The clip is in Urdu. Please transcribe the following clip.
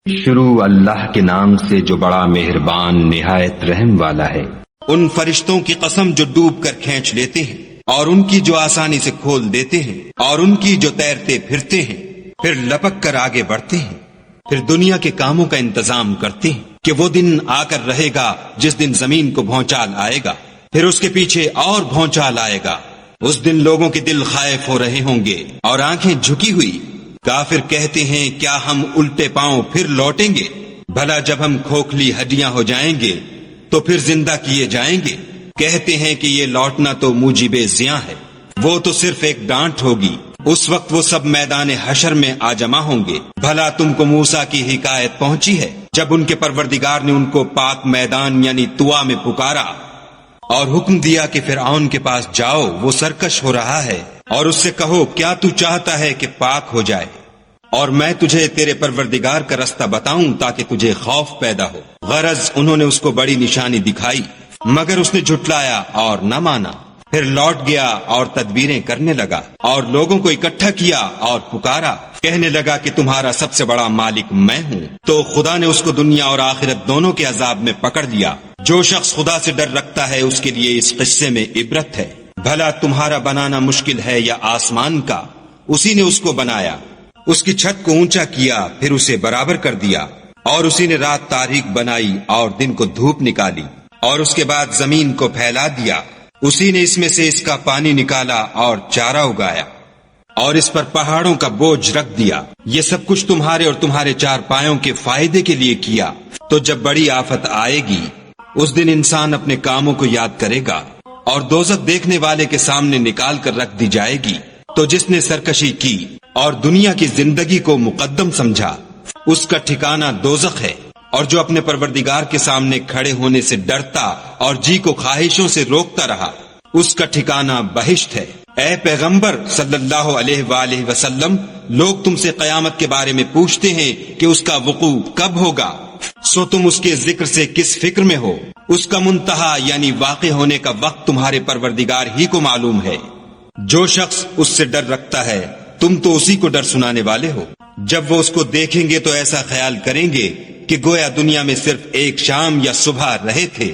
شروع اللہ کے نام سے جو بڑا مہربان نہایت رحم والا ہے۔ ان فرشتوں کی قسم جو ڈوب کر کھینچ لیتے ہیں اور ان کی جو آسانی سے کھول دیتے ہیں اور ان کی جو تیرتے پھرتے ہیں پھر لپک کر آگے بڑھتے ہیں، پھر دنیا کے کاموں کا انتظام کرتے ہیں کہ وہ دن آ کر رہے گا جس دن زمین کو بھونچال آئے گا، پھر اس کے پیچھے اور بھونچال آئے گا۔ اس دن لوگوں کے دل خائف ہو رہے ہوں گے اور آنکھیں جھکی ہوئی۔ کافر کہتے ہیں کیا ہم الٹے پاؤں پھر لوٹیں گے؟ بھلا جب ہم کھوکھلی ہڈیاں ہو جائیں گے تو پھر زندہ کیے جائیں گے؟ کہتے ہیں کہ یہ لوٹنا تو موجب زیاں ہے، وہ تو صرف ایک ڈانٹ ہوگی۔ اس وقت وہ سب میدان حشر میں آ جمع ہوں گے۔ بھلا تم کو موسیٰ کی حکایت پہنچی ہے جب ان کے پروردگار نے ان کو پاک میدان یعنی طوا میں پکارا اور حکم دیا کہ فرعون کے پاس جاؤ، وہ سرکش ہو رہا ہے، اور اس سے کہو کیا تو چاہتا ہے کہ پاک ہو جائے اور میں تجھے تیرے پروردگار کا رستہ بتاؤں تاکہ تجھے خوف پیدا ہو۔ غرض انہوں نے اس کو بڑی نشانی دکھائی مگر اس نے جھٹلایا اور نہ مانا۔ پھر لوٹ گیا اور تدبیریں کرنے لگا اور لوگوں کو اکٹھا کیا اور پکارا، کہنے لگا کہ تمہارا سب سے بڑا مالک میں ہوں۔ تو خدا نے اس کو دنیا اور آخرت دونوں کے عذاب میں پکڑ لیا۔ جو شخص خدا سے ڈر رکھتا ہے اس کے لیے اس قصے میں عبرت ہے۔ بھلا تمہارا بنانا مشکل ہے یا آسمان کا؟ اسی نے اس کو بنایا، اس کی چھت کو اونچا کیا پھر اسے برابر کر دیا، اور اسی نے رات تاریک بنائی اور دن کو دھوپ نکالی، اور اس کے بعد زمین کو پھیلا دیا۔ اسی نے اس میں سے اس کا پانی نکالا اور چارہ اگایا، اور اس پر پہاڑوں کا بوجھ رکھ دیا۔ یہ سب کچھ تمہارے اور تمہارے چار پایوں کے فائدے کے لیے کیا۔ تو جب بڑی آفت آئے گی اس دن انسان اپنے کاموں کو یاد کرے گا اور دوزخ دیکھنے والے کے سامنے نکال کر رکھ دی جائے گی۔ تو جس نے سرکشی کی اور دنیا کی زندگی کو مقدم سمجھا اس کا ٹھکانہ دوزخ ہے، اور جو اپنے پروردگار کے سامنے کھڑے ہونے سے ڈرتا اور جی کو خواہشوں سے روکتا رہا اس کا ٹھکانہ بہشت ہے۔ اے پیغمبر صلی اللہ علیہ وآلہ وسلم، لوگ تم سے قیامت کے بارے میں پوچھتے ہیں کہ اس کا وقوع کب ہوگا، سو تم اس کے ذکر سے کس فکر میں ہو؟ اس کا منتہا یعنی واقع ہونے کا وقت تمہارے پروردگار ہی کو معلوم ہے۔ جو شخص اس سے ڈر رکھتا ہے تم تو اسی کو ڈر سنانے والے ہو۔ جب وہ اس کو دیکھیں گے تو ایسا خیال کریں گے کہ گویا دنیا میں صرف ایک شام یا صبح رہے تھے۔